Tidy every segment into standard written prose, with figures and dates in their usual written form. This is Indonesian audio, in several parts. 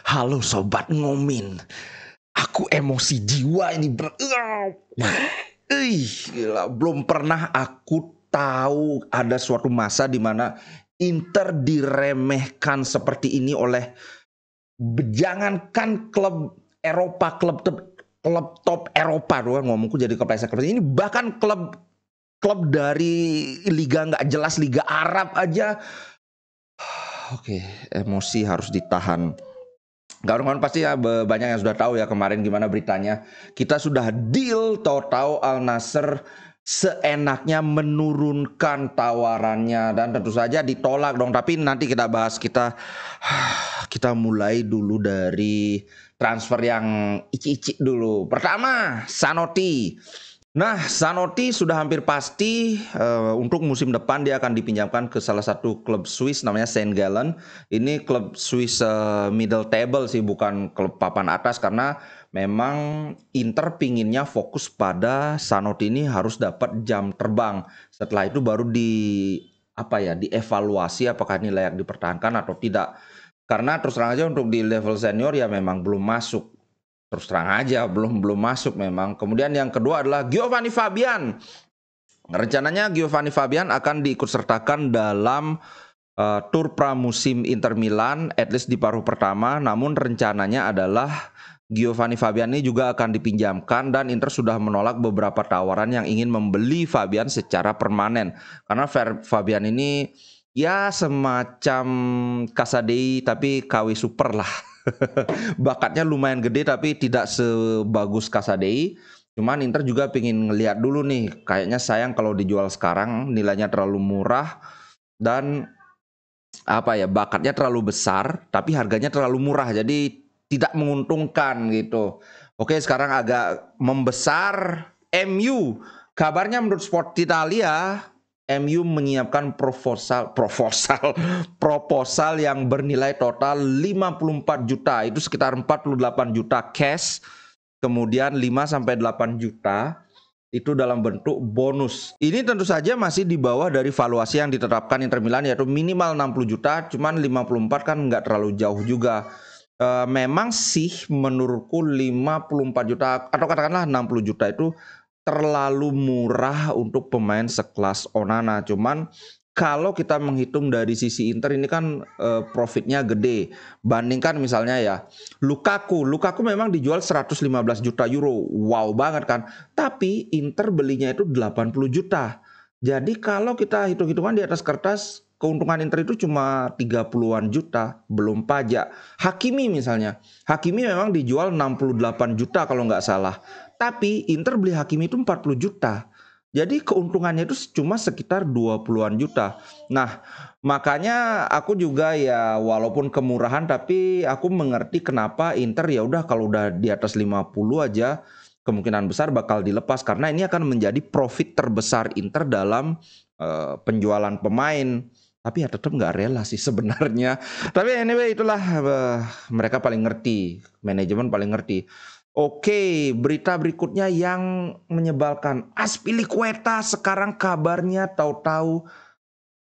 Halo sobat ngomin, aku emosi jiwa ini gila, belum pernah aku tahu ada suatu masa di mana Inter diremehkan seperti ini oleh jangankan klub Eropa, klub top Eropa doang, ngomongku jadi kepleset ini, bahkan klub dari liga nggak jelas, liga Arab aja. Oke, emosi harus ditahan. Kawan-kawan pasti ya banyak yang sudah tahu ya kemarin gimana beritanya. Kita sudah deal, tahu-tahu Al Nassr seenaknya menurunkan tawarannya dan tentu saja ditolak dong. Tapi nanti kita bahas, kita mulai dulu dari transfer yang ici-ici dulu. Pertama, Zanotti. Nah, Zanotti sudah hampir pasti untuk musim depan dia akan dipinjamkan ke salah satu klub Swiss namanya St. Gallen. Ini klub Swiss middle table sih, bukan klub papan atas, karena memang Inter pinginnya fokus pada Zanotti ini harus dapat jam terbang. Setelah itu baru dievaluasi apakah ini layak dipertahankan atau tidak. Karena terus terang aja untuk di level senior ya memang belum masuk. Terus terang aja belum masuk memang. Kemudian yang kedua adalah Giovanni Fabian. Rencananya Giovanni Fabian akan diikutsertakan dalam tur pramusim Inter Milan, at least di paruh pertama. Namun rencananya adalah Giovanni Fabian ini juga akan dipinjamkan dan Inter sudah menolak beberapa tawaran yang ingin membeli Fabian secara permanen. Karena Fabian ini ya semacam Casadei tapi KW super lah. Bakatnya lumayan gede tapi tidak sebagus Casadei. Cuman Inter juga pengen ngelihat dulu nih, kayaknya sayang kalau dijual sekarang, nilainya terlalu murah dan bakatnya terlalu besar tapi harganya terlalu murah, jadi tidak menguntungkan gitu. Oke, sekarang agak membesar. MU, kabarnya menurut Sport Italia, MU menyiapkan proposal yang bernilai total 54 juta, itu sekitar 48 juta cash, kemudian 5-8 juta itu dalam bentuk bonus. Ini tentu saja masih di bawah dari valuasi yang ditetapkan Inter Milan, yaitu minimal 60 juta, cuman 54 kan nggak terlalu jauh juga. Memang sih menurutku 54 juta atau katakanlah 60 juta itu terlalu murah untuk pemain sekelas Onana. Cuman kalau kita menghitung dari sisi Inter ini kan profitnya gede. Bandingkan misalnya ya Lukaku memang dijual 115 juta euro. Wow banget kan. Tapi Inter belinya itu 80 juta. Jadi kalau kita hitung-hitungan di atas kertas, keuntungan Inter itu cuma 30-an juta, belum pajak. Hakimi misalnya. Hakimi memang dijual 68 juta kalau nggak salah. Tapi Inter beli Hakimi itu 40 juta. Jadi keuntungannya itu cuma sekitar 20-an juta. Nah, makanya aku juga ya walaupun kemurahan tapi aku mengerti kenapa Inter ya udah kalau udah di atas 50 aja kemungkinan besar bakal dilepas, karena ini akan menjadi profit terbesar Inter dalam penjualan pemain. Tapi ya tetap nggak rela sih sebenarnya. Tapi anyway itulah mereka paling ngerti, manajemen paling ngerti. Oke, berita berikutnya yang menyebalkan. Azpilicueta sekarang kabarnya tahu-tahu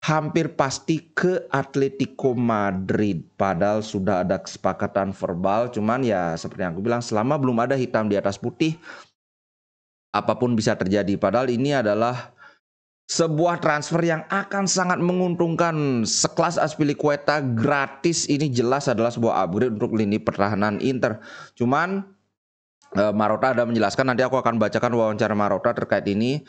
hampir pasti ke Atletico Madrid. Padahal sudah ada kesepakatan verbal, cuman ya seperti yang aku bilang, selama belum ada hitam di atas putih, apapun bisa terjadi. Padahal ini adalah sebuah transfer yang akan sangat menguntungkan. Sekelas Azpilicueta gratis ini jelas adalah sebuah upgrade untuk lini pertahanan Inter. Cuman Marotta ada menjelaskan, nanti aku akan bacakan wawancara Marotta terkait ini.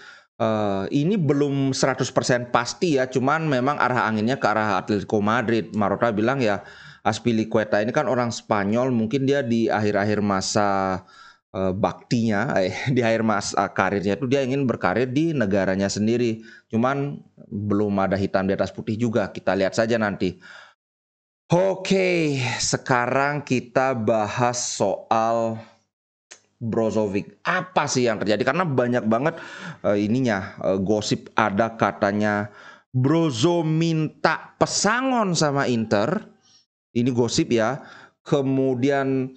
Ini belum 100% pasti ya, cuman memang arah anginnya ke arah Atletico Madrid. Marotta bilang ya Azpilicueta ini kan orang Spanyol, mungkin dia di akhir-akhir masa baktinya, di akhir masa karirnya itu dia ingin berkarir di negaranya sendiri. Cuman belum ada hitam di atas putih juga, kita lihat saja nanti. Oke, sekarang kita bahas soal Brozovic. Apa sih yang terjadi? Karena banyak banget gosip, ada katanya Brozo minta pesangon sama Inter. Ini gosip ya. Kemudian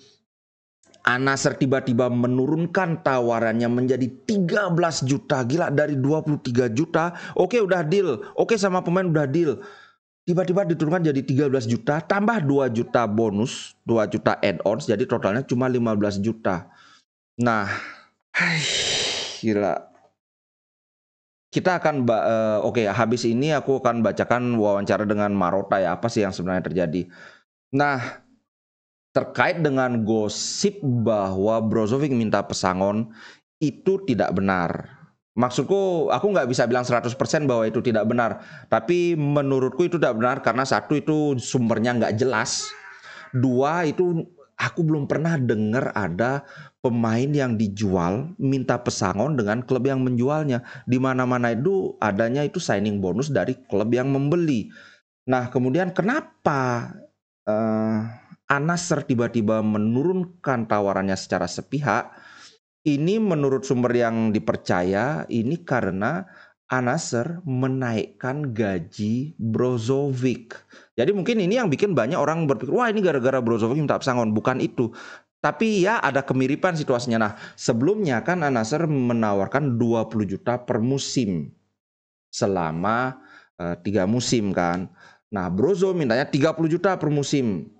Al Nassr tiba-tiba menurunkan tawarannya menjadi 13 juta. Gila, dari 23 juta. Oke, udah deal. Oke, sama pemain udah deal. tiba-tiba diturunkan jadi 13 juta, tambah 2 juta bonus, 2 juta add-ons, jadi totalnya cuma 15 juta. Nah, gila. Kita akan oke, habis ini aku akan bacakan wawancara dengan Marotta ya, apa sih yang sebenarnya terjadi. Nah, terkait dengan gosip bahwa Brozovic minta pesangon, itu tidak benar. Maksudku, aku nggak bisa bilang 100% bahwa itu tidak benar. Tapi menurutku itu tidak benar karena satu, itu sumbernya nggak jelas. Dua, itu aku belum pernah dengar ada pemain yang dijual minta pesangon dengan klub yang menjualnya. Di mana-mana itu adanya itu signing bonus dari klub yang membeli. Nah, kemudian kenapa Al-Nassr tiba-tiba menurunkan tawarannya secara sepihak? Ini menurut sumber yang dipercaya, ini karena Al-Nassr menaikkan gaji Brozovic. Jadi mungkin ini yang bikin banyak orang berpikir, wah ini gara-gara Brozovic minta pesangon. Bukan itu. Tapi ya ada kemiripan situasinya. Nah, sebelumnya kan Al-Nassr menawarkan 20 juta per musim selama 3 musim kan. Nah, Brozo mintanya 30 juta per musim.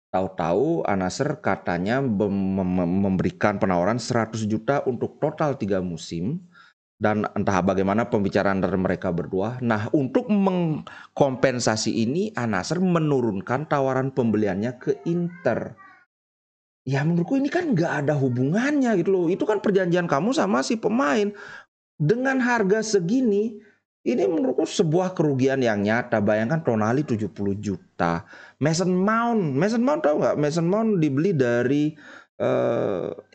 Tahu-tahu Al-Nassr katanya memberikan penawaran 100 juta untuk total 3 musim. Dan entah bagaimana pembicaraan dari mereka berdua. Nah, untuk mengkompensasi ini, Al-Nassr menurunkan tawaran pembeliannya ke Inter. Ya menurutku ini kan nggak ada hubungannya gitu loh. Itu kan perjanjian kamu sama si pemain. Dengan harga segini, ini menurutku sebuah kerugian yang nyata. Bayangkan Tonali 70 juta. Mason Mount tahu nggak? Mason Mount dibeli dari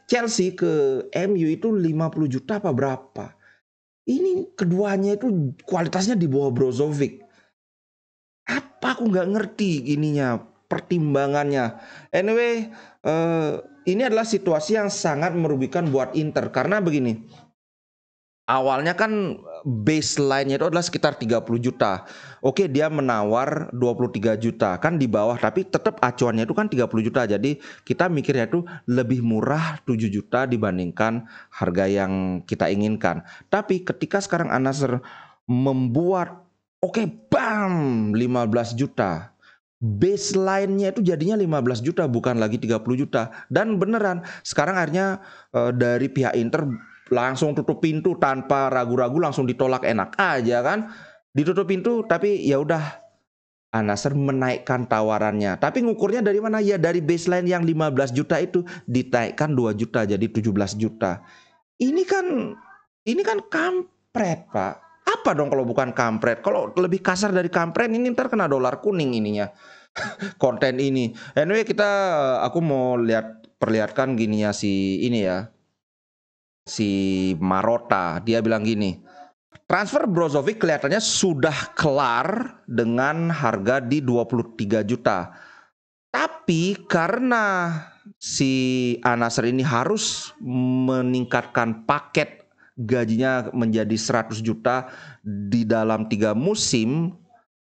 Chelsea ke MU itu 50 juta apa berapa? Ini keduanya itu kualitasnya di bawah Brozovic. Apa aku nggak ngerti ininya, pertimbangannya. Anyway, ini adalah situasi yang sangat merugikan buat Inter. Karena begini, awalnya kan baseline-nya itu adalah sekitar 30 juta. Oke, dia menawar 23 juta. Kan di bawah, tapi tetap acuannya itu kan 30 juta. Jadi kita mikirnya itu lebih murah 7 juta dibandingkan harga yang kita inginkan. Tapi ketika sekarang Al-Nassr membuat, bam, 15 juta. Baseline-nya itu jadinya 15 juta, bukan lagi 30 juta. Dan beneran, sekarang akhirnya dari pihak Inter langsung tutup pintu tanpa ragu-ragu, langsung ditolak, enak aja kan, ditutup pintu. Tapi ya udah, Al-Nassr menaikkan tawarannya. Tapi ngukurnya dari mana? Ya dari baseline yang 15 juta itu ditaikkan 2 juta jadi 17 juta. Ini kan kampret, Pak. Apa dong kalau bukan kampret? Kalau lebih kasar dari kampret, ini ntar kena dolar kuning ininya. Konten ini. Anyway, aku mau perlihatkan gininya si ini ya. Si Marotta, dia bilang gini, transfer Brozovic kelihatannya sudah kelar dengan harga di 23 juta. Tapi karena si Al-Nassr ini harus meningkatkan paket gajinya menjadi 100 juta di dalam 3 musim,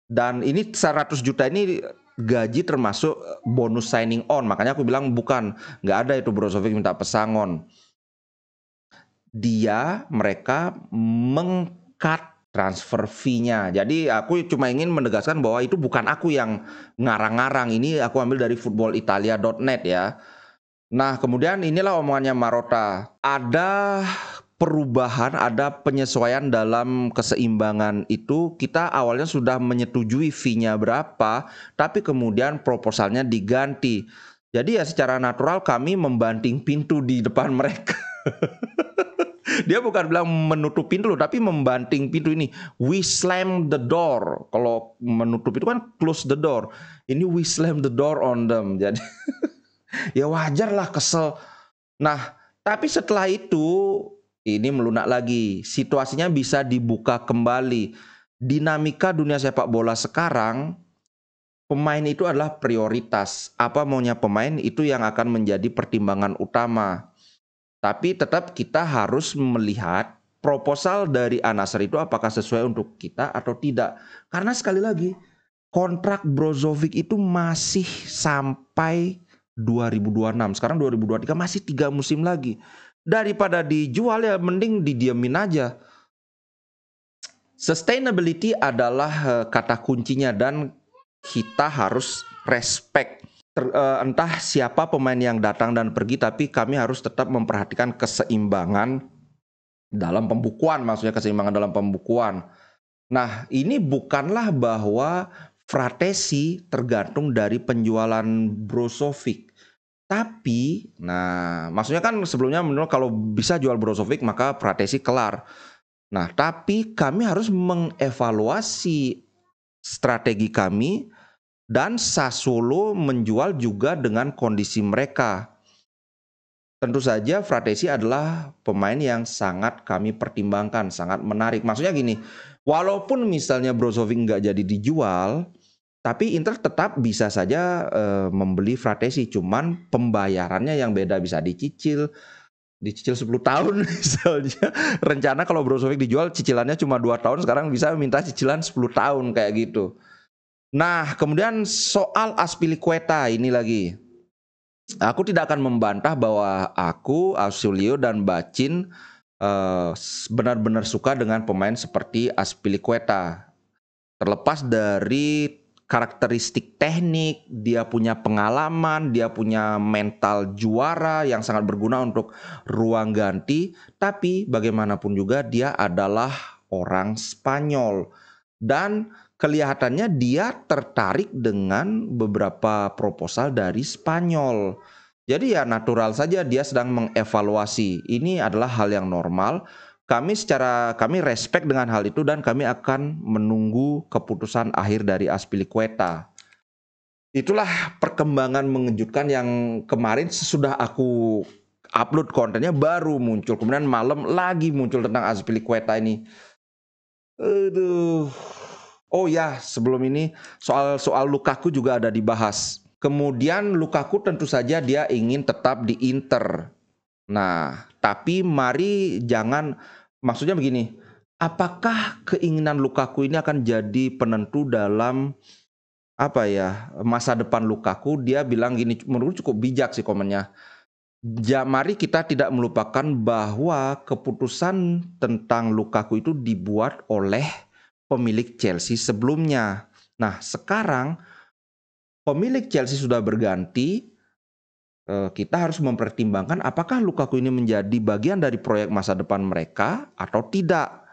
dan ini 100 juta ini gaji termasuk bonus signing on. Makanya aku bilang bukan, nggak ada itu Brozovic minta pesangon. Mereka meng-cut transfer fee-nya. Jadi aku cuma ingin menegaskan bahwa itu bukan aku yang ngarang-ngarang. Ini aku ambil dari footballitalia.net ya. Nah, kemudian inilah omongannya Marotta. Ada perubahan, ada penyesuaian dalam keseimbangan itu. Kita awalnya sudah menyetujui fee-nya berapa, tapi kemudian proposalnya diganti. Jadi ya secara natural kami membanting pintu di depan mereka. Dia bukan bilang menutup pintu loh, tapi membanting pintu ini. We slam the door. Kalau menutup itu kan close the door. Ini we slam the door on them. Jadi ya wajar lah kesel. Nah, tapi setelah itu ini melunak lagi. Situasinya bisa dibuka kembali. Dinamika dunia sepak bola sekarang, pemain itu adalah prioritas. Apa maunya pemain itu yang akan menjadi pertimbangan utama. Tapi tetap kita harus melihat proposal dari Al-Nassr itu apakah sesuai untuk kita atau tidak. Karena sekali lagi, kontrak Brozovic itu masih sampai 2026. Sekarang 2023, masih 3 musim lagi. Daripada dijual ya mending didiemin aja. Sustainability adalah kata kuncinya dan kita harus respect. Entah siapa pemain yang datang dan pergi, tapi kami harus tetap memperhatikan keseimbangan dalam pembukuan, maksudnya keseimbangan dalam pembukuan. Nah, ini bukanlah bahwa Fratesi tergantung dari penjualan Brozovic. Tapi, nah maksudnya kan sebelumnya menurut kalau bisa jual Brozovic maka Fratesi kelar. Nah, tapi kami harus mengevaluasi strategi kami dan Sassuolo menjual juga dengan kondisi mereka. Tentu saja Fratesi adalah pemain yang sangat kami pertimbangkan, sangat menarik. Maksudnya gini, walaupun misalnya Brozovic nggak jadi dijual, tapi Inter tetap bisa saja membeli Fratesi. Cuman pembayarannya yang beda, bisa dicicil 10 tahun misalnya. Rencana kalau Brozovic dijual cicilannya cuma 2 tahun, sekarang bisa minta cicilan 10 tahun kayak gitu. Nah, kemudian soal Azpilicueta ini lagi. Aku tidak akan membantah bahwa aku, Ausilio, dan Bacin benar-benar suka dengan pemain seperti Azpilicueta. Terlepas dari karakteristik teknik, dia punya pengalaman, dia punya mental juara yang sangat berguna untuk ruang ganti. Tapi bagaimanapun juga dia adalah orang Spanyol. Dan kelihatannya dia tertarik dengan beberapa proposal dari Spanyol. Jadi ya natural saja dia sedang mengevaluasi. Ini adalah hal yang normal. Kami respect dengan hal itu dan kami akan menunggu keputusan akhir dari Azpilicueta. Itulah perkembangan mengejutkan yang kemarin sesudah aku upload kontennya baru muncul. Kemudian malam lagi muncul tentang Azpilicueta ini. Aduh. Oh ya, sebelum ini soal Lukaku juga ada dibahas. Kemudian Lukaku tentu saja dia ingin tetap di Inter. Nah, tapi mari jangan, maksudnya begini, apakah keinginan Lukaku ini akan jadi penentu dalam masa depan Lukaku? Dia bilang gini, menurut cukup bijak sih komennya. Mari kita tidak melupakan bahwa keputusan tentang Lukaku itu dibuat oleh pemilik Chelsea sebelumnya. Nah, sekarang pemilik Chelsea sudah berganti. Kita harus mempertimbangkan apakah Lukaku ini menjadi bagian dari proyek masa depan mereka atau tidak.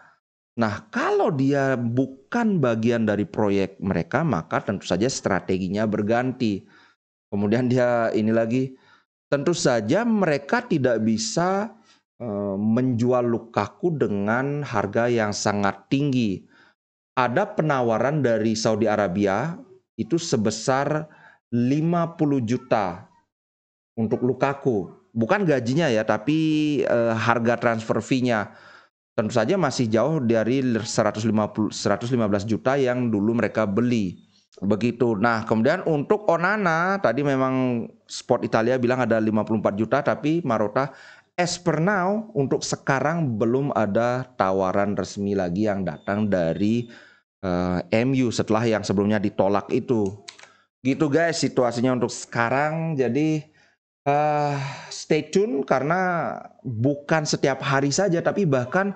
Nah, kalau dia bukan bagian dari proyek mereka, maka tentu saja strateginya berganti. Kemudian dia ini lagi, tentu saja mereka tidak bisa menjual Lukaku dengan harga yang sangat tinggi. Ada penawaran dari Saudi Arabia itu sebesar 50 juta untuk Lukaku. Bukan gajinya ya, tapi harga transfer fee-nya. Tentu saja masih jauh dari 115 juta yang dulu mereka beli. Begitu. Nah, kemudian untuk Onana, tadi memang Sport Italia bilang ada 54 juta, tapi Marotta as per now untuk sekarang belum ada tawaran resmi lagi yang datang dari MU setelah yang sebelumnya ditolak itu. Gitu guys situasinya untuk sekarang. Jadi stay tune karena bukan setiap hari saja tapi bahkan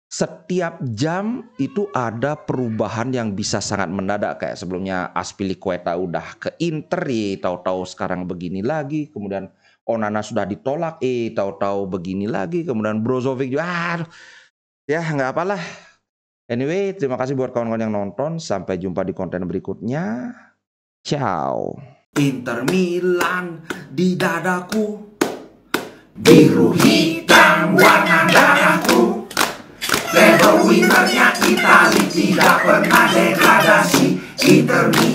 setiap jam itu ada perubahan yang bisa sangat mendadak. Kayak sebelumnya Azpilicueta udah ke Inter, tahu-tahu sekarang begini lagi. Kemudian Onana sudah ditolak, tahu-tahu begini lagi. Kemudian Brozovic juga, ya nggak apalah. Anyway, terima kasih buat kawan-kawan yang nonton. Sampai jumpa di konten berikutnya. Ciao. Inter Milan di dadaku, biru hitam warna darahku. Level winnernya Itali, tidak pernah degradasi. Inter Milan